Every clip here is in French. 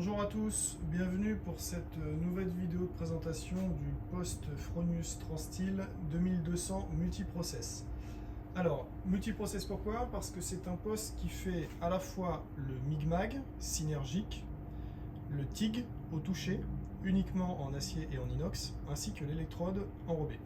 Bonjour à tous, bienvenue pour cette nouvelle vidéo de présentation du poste Fronius Transteel 2200 Multiprocess. Alors, Multiprocess pourquoi? Parce que c'est un poste qui fait à la fois le MIG-MAG synergique, le TIG au toucher, uniquement en acier et en inox, ainsi que l'électrode enrobée.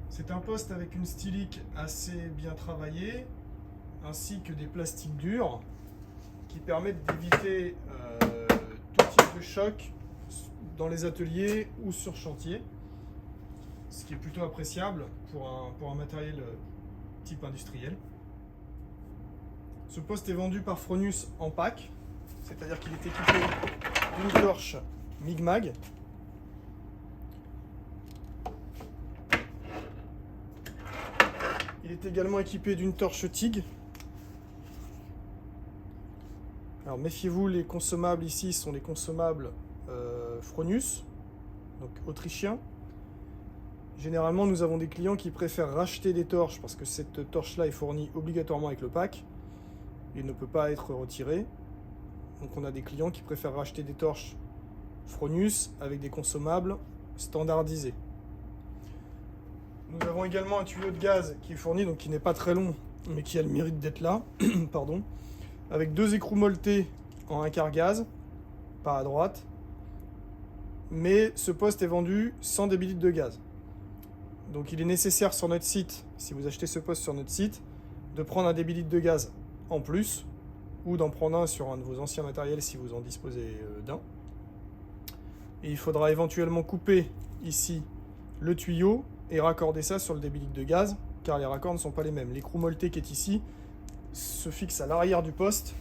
C'est un poste avec une stylique assez bien travaillée, ainsi que des plastiques durs, qui permettent d'éviter tout type de choc dans les ateliers ou sur chantier, ce qui est plutôt appréciable pour un matériel type industriel. Ce poste est vendu par Fronius en pack, c'est-à-dire qu'il est équipé d'une torche MIG-MAG, il est également équipé d'une torche TIG. Alors méfiez-vous, les consommables ici sont les consommables Fronius, donc autrichiens. Généralement, nous avons des clients qui préfèrent racheter des torches parce que cette torche-là est fournie obligatoirement avec le pack et ne peut pas être retirée. Donc on a des clients qui préfèrent racheter des torches Fronius avec des consommables standardisés. Nous avons également un tuyau de gaz qui est fourni, donc qui n'est pas très long, mais qui a le mérite d'être là, pardon, avec deux écrous molletés en 1/4 gaz, pas à droite, mais ce poste est vendu sans débit de gaz. Donc il est nécessaire sur notre site, si vous achetez ce poste sur notre site, de prendre un débit de gaz en plus, ou d'en prendre un sur un de vos anciens matériels si vous en disposez d'un. Et il faudra éventuellement couper ici le tuyau et raccorder ça sur le débit de gaz, car les raccords ne sont pas les mêmes. L'écrou molleté qui est ici se fixe à l'arrière du poste,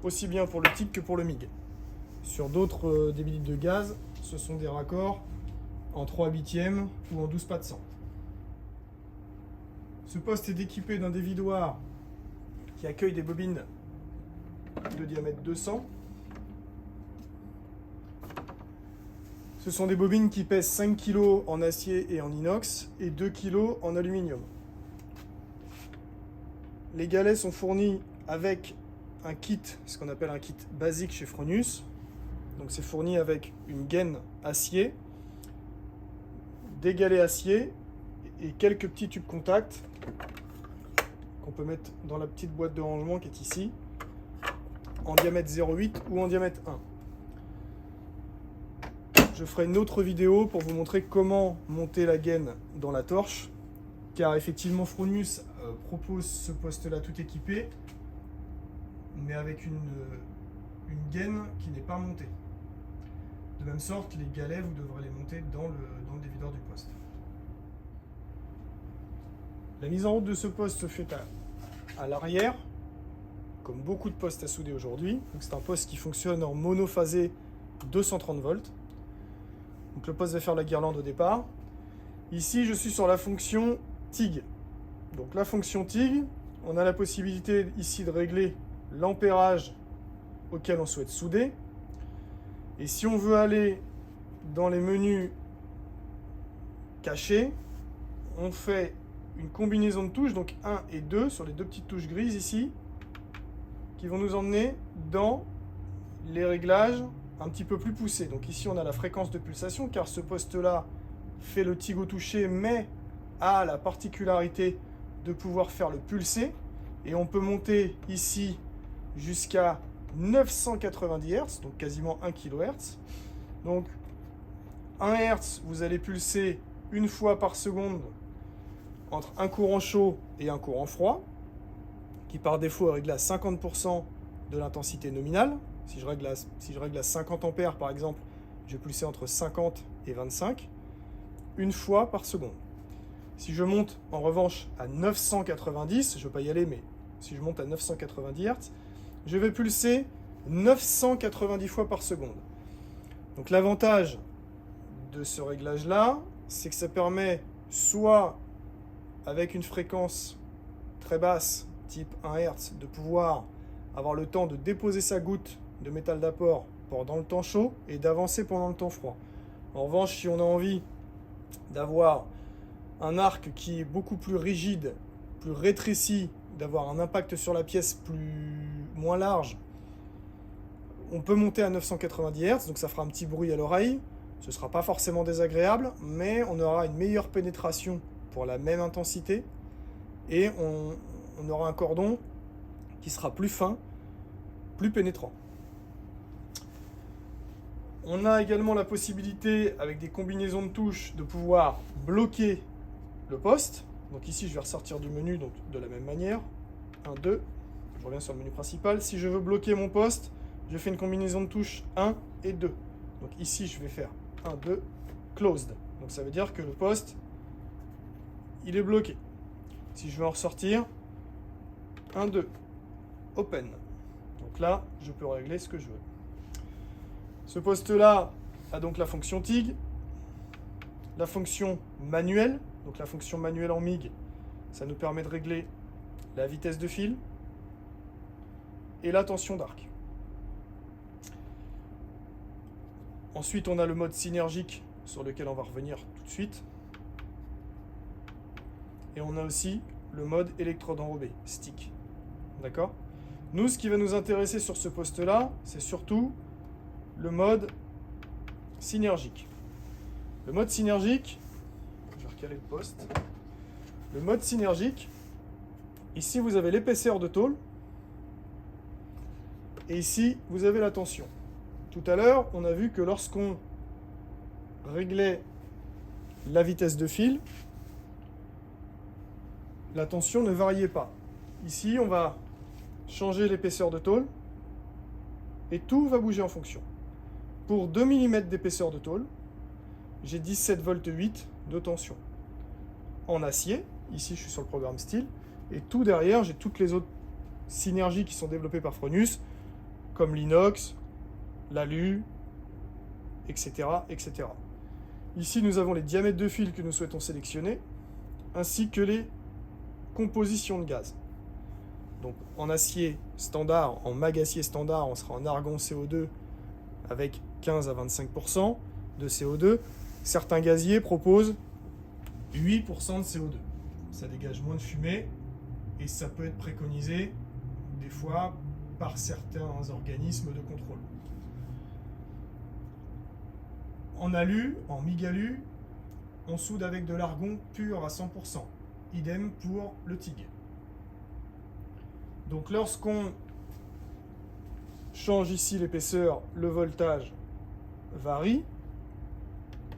aussi bien pour le TIG que pour le MIG. Sur d'autres débits de gaz, ce sont des raccords en 3/8 ou en 12 pas de 100. Ce poste est équipé d'un dévidoir qui accueille des bobines de diamètre 200. Ce sont des bobines qui pèsent 5 kg en acier et en inox et 2 kg en aluminium. Les galets sont fournis avec un kit, ce qu'on appelle un kit basique chez Fronius. Donc c'est fourni avec une gaine acier, des galets acier et quelques petits tubes contact qu'on peut mettre dans la petite boîte de rangement qui est ici, en diamètre 0,8 ou en diamètre 1. Je ferai une autre vidéo pour vous montrer comment monter la gaine dans la torche, car effectivement Fronius propose ce poste-là tout équipé, mais avec une gaine qui n'est pas montée. De même sorte, les galets, vous devrez les monter dans le dévideur du poste. La mise en route de ce poste se fait à l'arrière, comme beaucoup de postes à souder aujourd'hui. C'est un poste qui fonctionne en monophasé 230 volts. Donc le poste va faire la guirlande au départ. Ici, je suis sur la fonction TIG. Donc la fonction TIG, on a la possibilité ici de régler l'ampérage auquel on souhaite souder. Et si on veut aller dans les menus cachés, on fait une combinaison de touches, donc 1 et 2, sur les deux petites touches grises ici, qui vont nous emmener dans les réglages un petit peu plus poussés. Donc ici, on a la fréquence de pulsation, car ce poste-là fait le TIG au toucher, mais a la particularité de pouvoir faire le pulser. Et on peut monter ici jusqu'à 990 Hz, donc quasiment 1 kHz. Donc 1 Hz, vous allez pulser une fois par seconde entre un courant chaud et un courant froid, qui par défaut est réglé à 50% de l'intensité nominale. Si je règle à 50 ampères par exemple, je vais pulser entre 50 et 25, une fois par seconde. Si je monte en revanche à 990, je ne veux pas y aller, mais si je monte à 990 Hz, je vais pulser 990 fois par seconde. Donc l'avantage de ce réglage-là, c'est que ça permet soit avec une fréquence très basse, type 1 Hz, de pouvoir avoir le temps de déposer sa goutte de métal d'apport pendant le temps chaud et d'avancer pendant le temps froid. En revanche, si on a envie d'avoir un arc qui est beaucoup plus rigide, plus rétréci, d'avoir un impact sur la pièce moins large, On peut monter à 990 Hz, donc ça fera un petit bruit à l'oreille. Ce ne sera pas forcément désagréable, mais on aura une meilleure pénétration pour la même intensité. Et on aura un cordon qui sera plus fin, plus pénétrant. On a également la possibilité, avec des combinaisons de touches, de pouvoir bloquer le poste. Donc ici, je vais ressortir du menu donc de la même manière. 1, 2. Je reviens sur le menu principal. Si je veux bloquer mon poste, je fais une combinaison de touches 1 et 2. Donc ici, je vais faire 1, 2, closed. Donc ça veut dire que le poste, il est bloqué. Si je veux en ressortir, 1, 2, open. Donc là, je peux régler ce que je veux. Ce poste-là a donc la fonction TIG, la fonction manuelle. Donc la fonction manuelle en MIG, ça nous permet de régler la vitesse de fil et la tension d'arc. Ensuite, on a le mode synergique sur lequel on va revenir tout de suite. Et on a aussi le mode électrode enrobé, stick. D'accord ? Nous, ce qui va nous intéresser sur ce poste-là, c'est surtout le mode synergique. Le mode synergique, je vais recaler le poste. Le mode synergique, ici vous avez l'épaisseur de tôle, et ici vous avez la tension. Tout à l'heure, on a vu que lorsqu'on réglait la vitesse de fil, la tension ne variait pas. Ici, on va changer l'épaisseur de tôle, et tout va bouger en fonction. Pour 2 mm d'épaisseur de tôle, j'ai 17 volts 8 de tension. En acier, ici je suis sur le programme style, et tout derrière, j'ai toutes les autres synergies qui sont développées par Fronius, comme l'inox, l'alu, etc., etc. Ici, nous avons les diamètres de fil que nous souhaitons sélectionner, ainsi que les compositions de gaz. Donc en acier standard, en mag acier standard, on sera en argon CO2 avec 15 à 25% de CO2. Certains gaziers proposent 8% de CO2. Ça dégage moins de fumée et ça peut être préconisé des fois par certains organismes de contrôle. En alu, en MIG-alu, on soude avec de l'argon pur à 100%. Idem pour le TIG. Donc lorsqu'on change ici l'épaisseur, le voltage varie,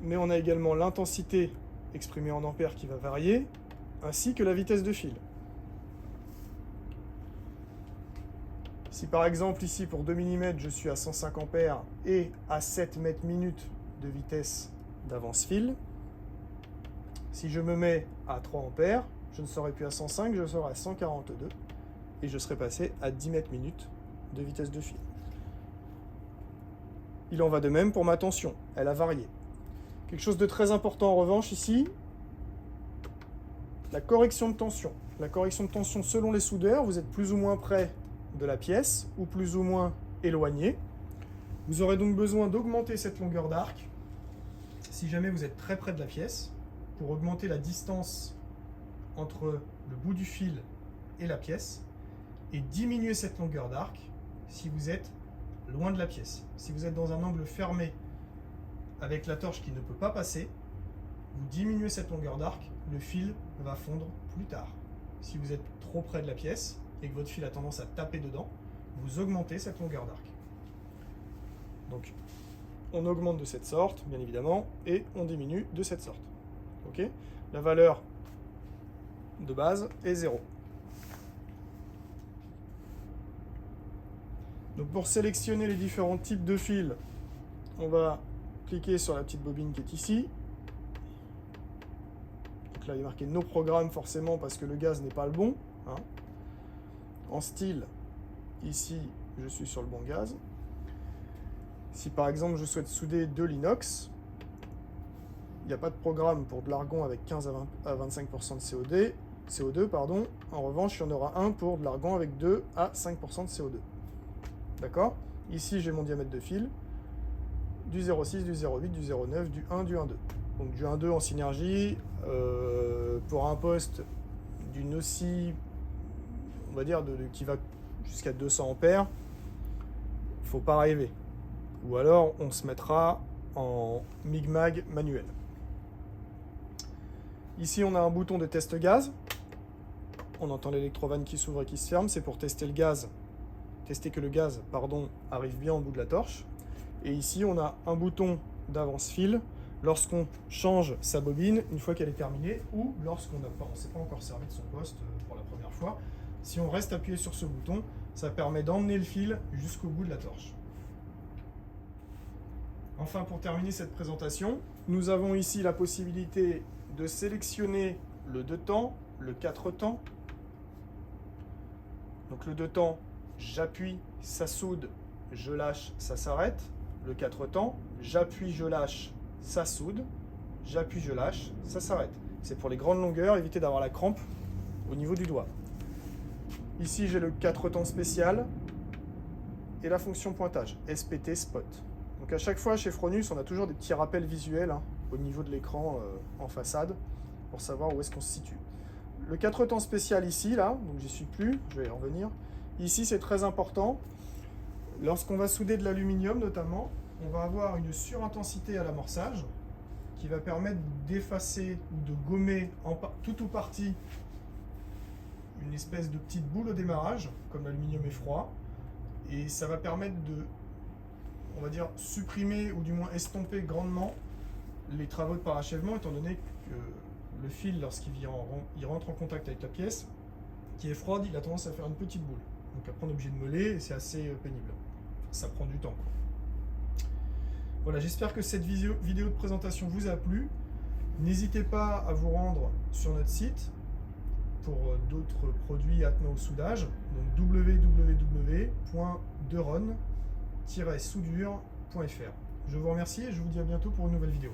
mais on a également l'intensité exprimée en ampères qui va varier, ainsi que la vitesse de fil. Si par exemple ici pour 2 mm je suis à 105 ampères et à 7 mètres minutes de vitesse d'avance fil, si je me mets à 3 ampères, je ne serai plus à 105, je serai à 142 et je serai passé à 10 mètres minutes de vitesse de fil. Il en va de même pour ma tension, elle a varié. Quelque chose de très important en revanche ici, la correction de tension. La correction de tension selon les soudeurs, vous êtes plus ou moins près de la pièce ou plus ou moins éloigné. Vous aurez donc besoin d'augmenter cette longueur d'arc si jamais vous êtes très près de la pièce pour augmenter la distance entre le bout du fil et la pièce et diminuer cette longueur d'arc si vous êtes loin de la pièce. Si vous êtes dans un angle fermé avec la torche qui ne peut pas passer, vous diminuez cette longueur d'arc, le fil va fondre plus tard. Si vous êtes trop près de la pièce et que votre fil a tendance à taper dedans, vous augmentez cette longueur d'arc. Donc, on augmente de cette sorte, bien évidemment, et on diminue de cette sorte. Okay ? La valeur de base est 0. Donc, pour sélectionner les différents types de fils, on va cliquer sur la petite bobine qui est ici. Donc là, il est marqué nos programmes forcément parce que le gaz n'est pas le bon. Hein. En style, ici, je suis sur le bon gaz. Si par exemple je souhaite souder de l'inox, il n'y a pas de programme pour de l'argon avec 15 à 25% de CO2, pardon. En revanche, il y en aura un pour de l'argon avec 2 à 5% de CO2. D'accord ? Ici, j'ai mon diamètre de fil, du 0,6, du 0,8, du 0,9, du 1, du 1,2. Donc du 1,2 en synergie, pour un poste d'une aussi, on va dire, qui va jusqu'à 200 ampères, faut pas rêver. Ou alors, on se mettra en MIG-MAG manuel. Ici, on a un bouton de test gaz. On entend l'électrovanne qui s'ouvre et qui se ferme. C'est pour tester le gaz, tester que le gaz, arrive bien au bout de la torche. Et ici, on a un bouton d'avance-fil lorsqu'on change sa bobine une fois qu'elle est terminée ou lorsqu'on ne s'est pas encore servi de son poste pour la première fois. Si on reste appuyé sur ce bouton, ça permet d'emmener le fil jusqu'au bout de la torche. Enfin, pour terminer cette présentation, nous avons ici la possibilité de sélectionner le 2 temps, le 4 temps. Donc le 2 temps, j'appuie, ça soude, je lâche, ça s'arrête. Le 4 temps, j'appuie, je lâche, ça soude, j'appuie, je lâche, ça s'arrête. C'est pour les grandes longueurs, éviter d'avoir la crampe au niveau du doigt. Ici, j'ai le 4 temps spécial et la fonction pointage, SPT Spot. Donc à chaque fois, chez Fronus, on a toujours des petits rappels visuels au niveau de l'écran en façade pour savoir où est-ce qu'on se situe. Le 4 temps spécial ici, là, donc j'y suis plus, je vais y revenir. Ici, c'est très important. Lorsqu'on va souder de l'aluminium notamment, on va avoir une surintensité à l'amorçage qui va permettre d'effacer ou de gommer en tout ou partie une espèce de petite boule au démarrage, comme l'aluminium est froid, et ça va permettre de, on va dire, supprimer ou du moins estomper grandement les travaux de parachèvement, étant donné que le fil, lorsqu'il rentre en contact avec la pièce qui est froide, il a tendance à faire une petite boule. Donc après on est obligé de meuler et c'est assez pénible. Ça prend du temps. Voilà, j'espère que cette vidéo de présentation vous a plu. N'hésitez pas à vous rendre sur notre site pour d'autres produits attenants au soudage. Donc www.deron-soudure.fr. Je vous remercie et je vous dis à bientôt pour une nouvelle vidéo.